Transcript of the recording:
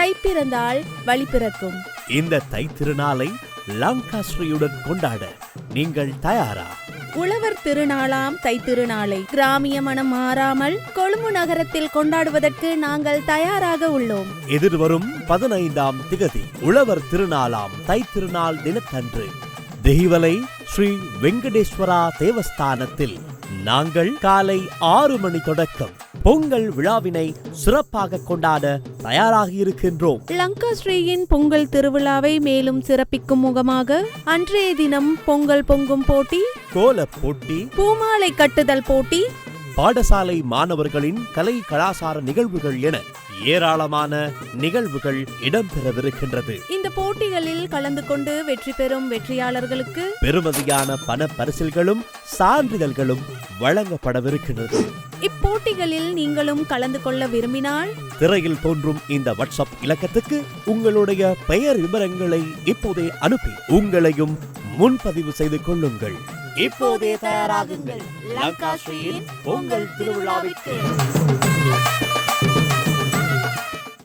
தை பிறந்தால் வழி பிறக்கும். இந்த தை திருநாளை லங்காஸ்ரீயுடன் கொண்டாட நீங்கள் தயாரா? உழவர் திருநாளாம் தை திருநாளை கிராமிய மனம் மாறாமல் கொழும்பு நகரத்தில் கொண்டாடுவதற்கு நாங்கள் தயாராக உள்ளோம். எதிர்வரும் 15ஆம் திகதி உழவர் திருநாளாம் தை திருநாள் தினத்தன்று தெஹிவலை ஸ்ரீ வெங்கடேஸ்வரா தேவஸ்தானத்தில் நாங்கள் காலை 6 மணி தொடக்கம் பொங்கல் விழாவினை சிறப்பாக கொண்டாட தயாராக இருக்கின்றோம். லங்காஸ்ரீயின் பொங்கல் திருவிழாவை மேலும் சிறப்பிக்கும் முகமாக அன்றைய தினம் பொங்கல் பொங்கும் போட்டி, கோலப் போட்டி, பூமாலை கட்டுதல் போட்டி, பாடசாலை மாணவர்களின் கலை கலாசார நிகழ்வுகள் என ஏராளமான நிகழ்வுகள் இடம்பெறவிருக்கின்றது. இந்த போட்டிகளில் கலந்து கொண்டு வெற்றி பெறும் வெற்றியாளர்களுக்கு பெருமதியான பண பரிசில்களும் சான்றிதழ்களும் வழங்கப்படவிருக்கின்றது. இப்போட்டிகளில் நீங்களும் கலந்து கொள்ள விரும்பினால் திரையில் தோன்றும் இந்த வாட்ஸ்அப் இலக்கத்துக்கு உங்களுடைய பெயர் விவரங்களை இப்போதே அனுப்பி உங்களையும் முன்பதிவு செய்து கொள்ளுங்கள். இப்போதே தயாராகுங்கள். லங்காஸ்ரீயின் பொங்கல் திருவிழாவிற்கு.